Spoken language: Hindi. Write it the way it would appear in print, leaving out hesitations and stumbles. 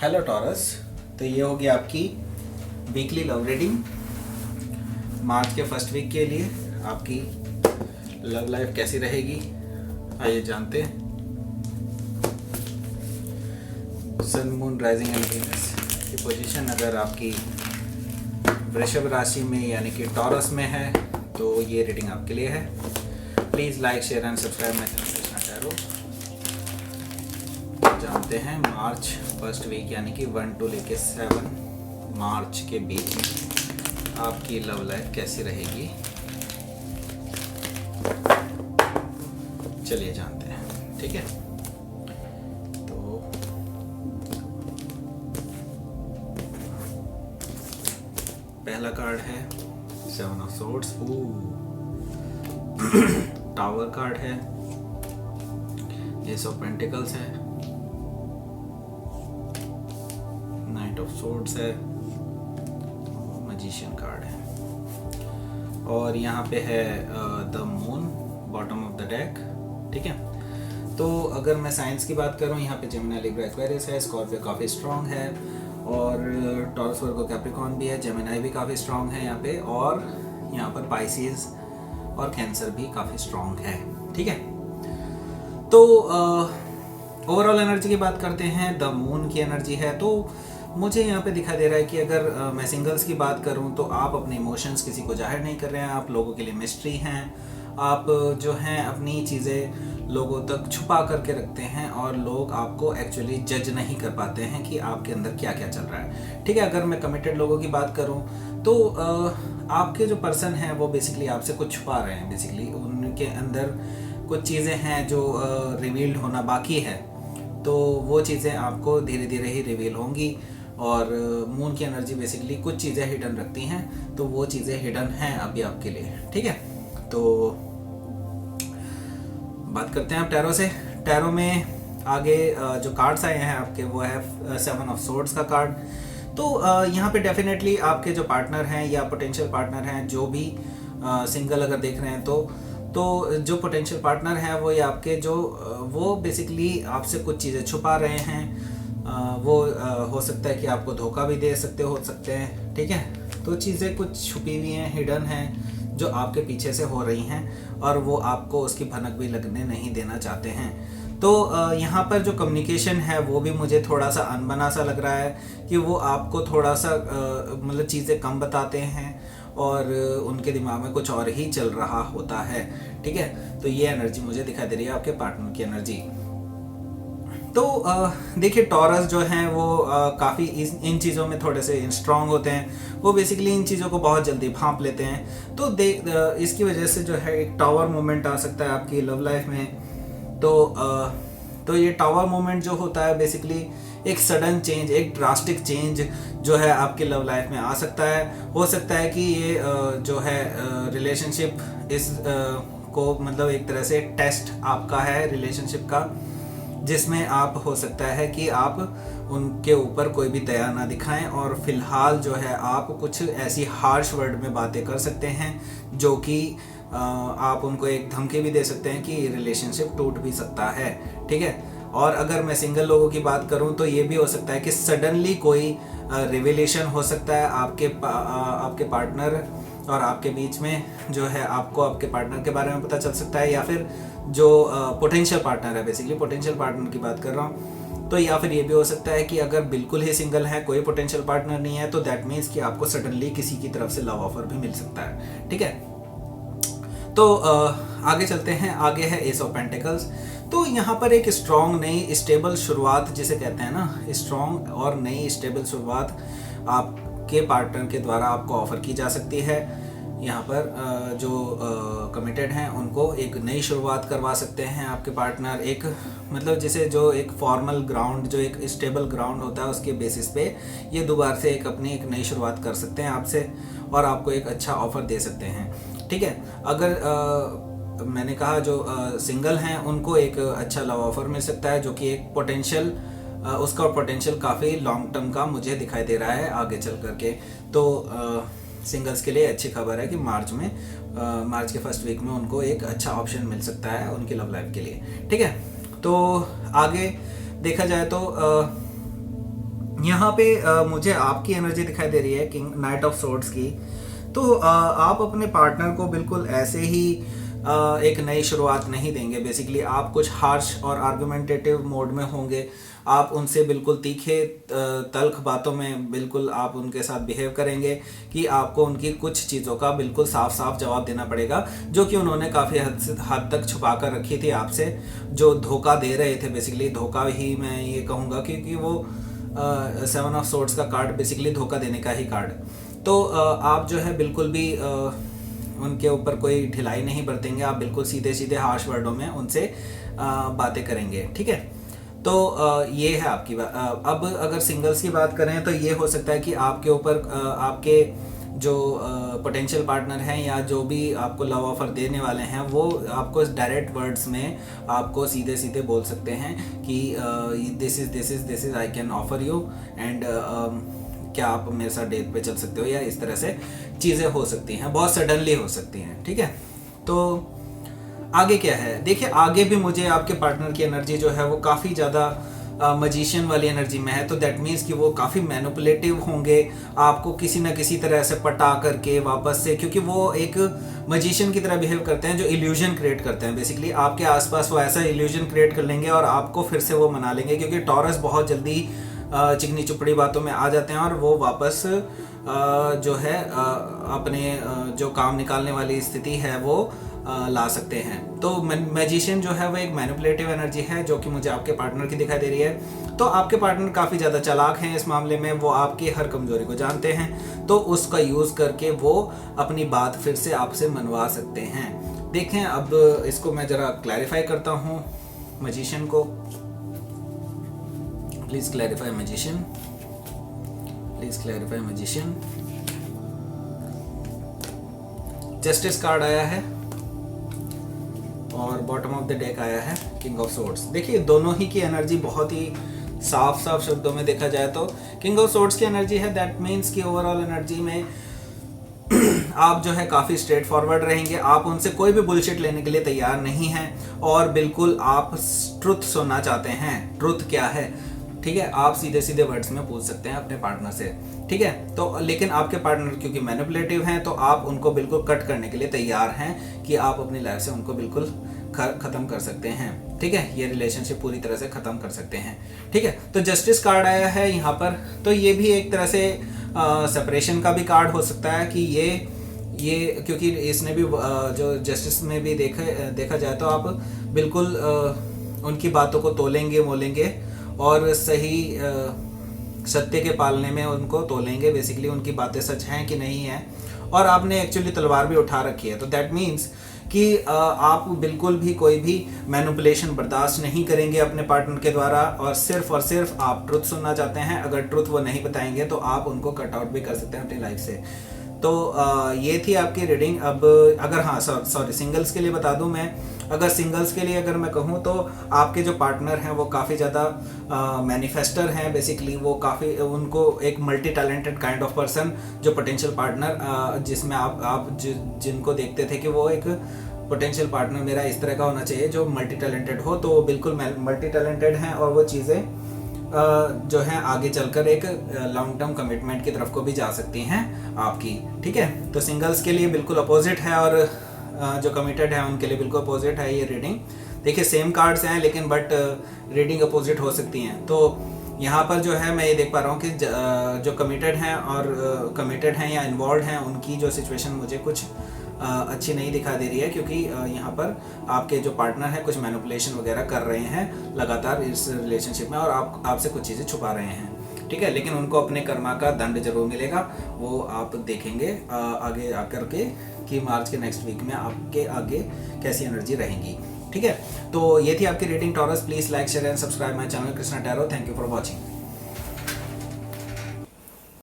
Hello taurus. तो ये होगी आपकी वीकली लव रीडिंग मार्च के फर्स्ट वीक के लिए। आपकी लव लाइफ कैसी रहेगी आइए जानते हैं। Sun moon rising and Venus की पोजीशन अगर आपकी वृषभ राशि में यानी कि टॉरस में है तो ये रीडिंग आपके लिए है। Please like share and subscribe my channel Krishna tarot. जानते हैं मार्च फर्स्ट वीक यानी कि 1 to लेके 7 मार्च के बीच में आपकी लव लाइफ कैसी रहेगी। चलिए जानते हैं, ठीक है। तो पहला कार्ड है 7 of Swords। टावर कार्ड है, एस ऑफ पेंटिकल्स है, नाइट ऑफ सोर्ड्स है, मैजिशियन कार्ड है और यहाँ पे है the moon bottom of the deck, ठीक है। तो अगर मैं साइंस की बात करूँ यहाँ पे जेमिनी लिब्रा एक्वेरियस है, स्कॉर्पियो काफ़ी स्ट्रॉन्ग है और टॉरस वर्गो कैप्रिकॉर्न भी है, जेमिनी भी काफ़ी स्ट्रॉन्ग है यहाँ पे और यहाँ पर पाइसिस और कैंसर भी काफ़ी स्ट्रॉन्ग है, ठीक है। तो ओवरऑल एनर्जी की बात करते हैं, द मून की एनर्जी है। तो मुझे यहाँ पे दिखाई दे रहा है कि अगर मैं सिंगल्स की बात करूँ तो आप अपने इमोशंस किसी को जाहिर नहीं कर रहे हैं, आप लोगों के लिए मिस्ट्री हैं, आप जो हैं अपनी चीज़ें लोगों तक छुपा करके रखते हैं और लोग आपको एक्चुअली जज नहीं कर पाते हैं कि आपके अंदर क्या क्या चल रहा है, ठीक है। अगर मैं कमिटेड लोगों की बात करूँ तो आपके जो पर्सन हैं वो बेसिकली आपसे कुछ छुपा रहे हैं, बेसिकली उनके अंदर कुछ चीज़ें हैं जो रिवील्ड होना बाकी है, तो वो चीज़ें आपको धीरे धीरे ही रिवील होंगी। और मून की एनर्जी बेसिकली कुछ चीज़ें हिडन रखती हैं, तो वो चीज़ें हिडन हैं अभी आपके लिए, ठीक है। तो बात करते हैं आप टैरो से। टैरो में आगे जो कार्ड्स आए हैं आपके वो है 7 of Swords का कार्ड। तो यहाँ पे डेफिनेटली आपके जो पार्टनर हैं या पोटेंशियल पार्टनर हैं, जो भी सिंगल अगर देख रहे हैं तो जो पोटेंशियल पार्टनर हैं वो या आपके जो वो बेसिकली आपसे कुछ चीज़ें छुपा रहे हैं। वो हो सकता है कि आपको धोखा भी दे सकते हो सकते हैं, ठीक है। तो चीज़ें कुछ छुपी हुई हैं, हिडन हैं, जो आपके पीछे से हो रही हैं और वो आपको उसकी भनक भी लगने नहीं देना चाहते हैं। तो यहाँ पर जो कम्युनिकेशन है वो भी मुझे थोड़ा सा अनबना सा लग रहा है कि वो आपको थोड़ा सा मतलब चीज़ें कम बताते हैं और उनके दिमाग में कुछ और ही चल रहा होता है, ठीक है। तो ये एनर्जी मुझे दिखाई दे रही है आपके पार्टनर की एनर्जी। तो देखिए टॉरस जो हैं वो काफ़ी इन चीज़ों में थोड़े से स्ट्रांग होते हैं, वो बेसिकली इन चीज़ों को बहुत जल्दी भांप लेते हैं। तो इसकी वजह से जो है एक टावर मोमेंट आ सकता है आपकी लव लाइफ में। तो ये टावर मोमेंट जो होता है बेसिकली एक सडन चेंज, एक ड्रास्टिक चेंज जो है आपकी लव लाइफ में आ सकता है। हो सकता है कि ये जो है रिलेशनशिप इस को मतलब एक तरह से टेस्ट आपका है रिलेशनशिप का, जिसमें आप हो सकता है कि आप उनके ऊपर कोई भी दया ना दिखाएं और फिलहाल जो है आप कुछ ऐसी हार्श वर्ड में बातें कर सकते हैं जो कि आप उनको एक धमकी भी दे सकते हैं कि रिलेशनशिप टूट भी सकता है, ठीक है। और अगर मैं सिंगल लोगों की बात करूं तो ये भी हो सकता है कि सडनली कोई रिविलेशन हो सकता है आपके पार्टनर और आपके बीच में, जो है आपको आपके पार्टनर के बारे में पता चल सकता है, या फिर जो पोटेंशियल पार्टनर है, बेसिकली पोटेंशियल पार्टनर की बात कर रहा हूँ। तो या फिर ये भी हो सकता है कि अगर बिल्कुल ही सिंगल है, कोई पोटेंशियल पार्टनर नहीं है, तो दैट मीन्स कि आपको सडनली किसी की तरफ से लव ऑफर भी मिल सकता है, ठीक है। तो आगे चलते हैं, आगे है एस ऑफ पेंटिकल्स। तो यहाँ पर एक स्ट्रॉन्ग नई स्टेबल शुरुआत जिसे कहते हैं ना, स्ट्रॉन्ग और नई स्टेबल शुरुआत आपके पार्टनर के द्वारा आपको ऑफर की जा सकती है। यहाँ पर जो कमिटेड हैं उनको एक नई शुरुआत करवा सकते हैं आपके पार्टनर, एक मतलब जैसे जो एक फॉर्मल ग्राउंड, जो एक स्टेबल ग्राउंड होता है उसके बेसिस पे ये दोबारा से अपनी एक नई शुरुआत कर सकते हैं आपसे और आपको एक अच्छा ऑफर दे सकते हैं, ठीक है। अगर मैंने कहा जो सिंगल हैं उनको एक अच्छा लव ऑफर मिल सकता है, जो कि एक पोटेंशियल उसका पोटेंशियल काफ़ी लॉन्ग टर्म का मुझे दिखाई दे रहा है आगे चल करके। तो सिंगल्स के लिए अच्छी खबर है कि मार्च के फर्स्ट वीक में उनको एक अच्छा ऑप्शन मिल सकता है उनकी लव लाइफ के लिए, ठीक है। तो आगे देखा जाए तो यहाँ पे मुझे आपकी एनर्जी दिखाई दे रही है किंग नाइट ऑफ सोर्ड्स की। तो आप अपने पार्टनर को बिल्कुल ऐसे ही एक नई शुरुआत नहीं देंगे। बेसिकली आप कुछ हार्श और आर्गुमेंटेटिव मोड में होंगे। आप उनसे बिल्कुल तीखे तल्ख बातों में बिल्कुल आप उनके साथ बिहेव करेंगे कि आपको उनकी कुछ चीज़ों का बिल्कुल साफ साफ जवाब देना पड़ेगा, जो कि उन्होंने काफ़ी हद तक छुपा कर रखी थी आपसे, जो धोखा दे रहे थे। बेसिकली धोखा ही मैं ये कहूँगा, क्योंकि वो 7 ऑफ सोर्ड्स का कार्ड बेसिकली धोखा देने का ही कार्ड। तो आप जो है बिल्कुल भी उनके ऊपर कोई ढिलाई नहीं बरतेंगे। आप बिल्कुल सीधे सीधे हार्श वर्डों में उनसे बातें करेंगे, ठीक है। तो ये है आपकी बात। अब अगर सिंगल्स की बात करें तो ये हो सकता है कि आपके ऊपर आपके जो पोटेंशियल पार्टनर हैं या जो भी आपको लव ऑफर देने वाले हैं, वो आपको डायरेक्ट वर्ड्स में आपको सीधे सीधे बोल सकते हैं कि this is I can offer you and क्या आप मेरे साथ डेट पे चल सकते हो, या इस तरह से चीज़ें हो सकती हैं, बहुत सडनली हो सकती हैं, ठीक है। तो आगे क्या है, देखिए आगे भी मुझे आपके पार्टनर की एनर्जी जो है वो काफ़ी ज़्यादा मजिशियन वाली एनर्जी में है। तो दैट मीन्स कि वो काफ़ी मैनिपुलेटिव होंगे, आपको किसी ना किसी तरह से पटा करके वापस से, क्योंकि वो एक मजिशियन की तरह बिहेव करते हैं जो इल्यूजन क्रिएट करते हैं। बेसिकली आपके आसपास वो ऐसा इल्यूजन क्रिएट कर लेंगे और आपको फिर से वो मना लेंगे, क्योंकि टॉरस बहुत जल्दी चिकनी चुपड़ी बातों में आ जाते हैं और वो वापस जो है अपने जो काम निकालने वाली स्थिति है वो ला सकते हैं। तो मैजिशियन जो है वो एक मैनिपुलेटिव एनर्जी है जो कि मुझे आपके पार्टनर की दिखाई दे रही है। तो आपके पार्टनर काफ़ी ज़्यादा चालाक हैं इस मामले में, वो आपकी हर कमजोरी को जानते हैं, तो उसका यूज़ करके वो अपनी बात फिर से आपसे मनवा सकते हैं। देखें अब इसको मैं ज़रा क्लैरिफाई करता हूँ मैजिशियन को। Please clarify magician, please clarify magician. Justice card आया है और बॉटम ऑफ द डेक आया है किंग ऑफ सोर्ड्स। देखिए दोनों ही की एनर्जी बहुत ही साफ साफ शब्दों में देखा जाए तो किंग ऑफ सोर्ड्स की एनर्जी है, दैट मीन्स कि ओवरऑल एनर्जी में आप जो है काफ़ी स्ट्रेट फॉरवर्ड रहेंगे। आप उनसे कोई भी बुलशिट लेने के लिए तैयार नहीं हैं और बिल्कुल आप ट्रुथ सुनना चाहते हैं। ट्रुथ क्या है, ठीक है, आप सीधे सीधे वर्ड्स में पूछ सकते हैं अपने पार्टनर से, ठीक है। तो लेकिन आपके पार्टनर क्योंकि मैनिपुलेटिव हैं तो आप उनको बिल्कुल कट करने के लिए तैयार हैं कि आप अपनी लाइफ से उनको बिल्कुल ख़त्म कर सकते हैं, ठीक है। ये रिलेशनशिप पूरी तरह से ख़त्म कर सकते हैं, ठीक है। तो जस्टिस कार्ड आया है यहाँ पर, तो ये भी एक तरह से सेपरेशन का भी कार्ड हो सकता है कि ये क्योंकि इसने भी जो जस्टिस में भी देखा जाए तो आप बिल्कुल उनकी बातों को तोलेंगे मोलेंगे और सही सत्य के पालने में उनको तोलेंगे। बेसिकली उनकी बातें सच हैं कि नहीं है, और आपने एक्चुअली तलवार भी उठा रखी है। तो दैट मीन्स कि आप बिल्कुल भी कोई भी मैनिपुलेशन बर्दाश्त नहीं करेंगे अपने पार्टनर के द्वारा, और सिर्फ आप ट्रुथ सुनना चाहते हैं। अगर ट्रुथ वो नहीं बताएंगे तो आप उनको कट आउट भी कर सकते हैं अपनी लाइफ से। तो ये थी आपकी रीडिंग। अब अगर हाँ सॉरी सिंगल्स के लिए बता दूं मैं, अगर सिंगल्स के लिए अगर मैं कहूँ तो आपके जो पार्टनर हैं वो काफ़ी ज़्यादा मैनिफेस्टर हैं। बेसिकली वो काफ़ी उनको एक multi talented kind of person, जो पोटेंशियल पार्टनर जिसमें आप जिनको देखते थे कि वो एक पोटेंशियल पार्टनर मेरा इस तरह का होना चाहिए जो मल्टी टैलेंटेड हो, तो वो बिल्कुल मल्टी टैलेंटेड हैं और वो चीज़ें जो है आगे चलकर एक लॉन्ग टर्म कमिटमेंट की तरफ को भी जा सकती हैं आपकी, ठीक है। तो सिंगल्स के लिए बिल्कुल अपोजिट है और जो कमिटेड है उनके लिए बिल्कुल अपोजिट है ये रीडिंग। देखिए सेम कार्ड्स हैं लेकिन बट रीडिंग अपोजिट हो सकती हैं। तो यहाँ पर जो है मैं ये देख पा रहा हूँ कि जो कमिटेड हैं और कमिटेड हैं या इन्वॉल्व हैं उनकी जो सिचुएशन मुझे कुछ अच्छी नहीं दिखा दे रही है, क्योंकि यहाँ पर आपके जो पार्टनर हैं कुछ मैनिपुलेशन वगैरह कर रहे हैं लगातार इस रिलेशनशिप में और आपसे कुछ चीज़ें छुपा रहे हैं, ठीक है। लेकिन उनको अपने कर्मा का दंड जरूर मिलेगा, वो आप देखेंगे आगे आकर के कि मार्च के नेक्स्ट वीक में आपके आगे कैसी एनर्जी रहेंगी, ठीक है। तो ये थी आपकी reading taurus. Please like share and subscribe my channel Krishna tarot. Thank you for watching.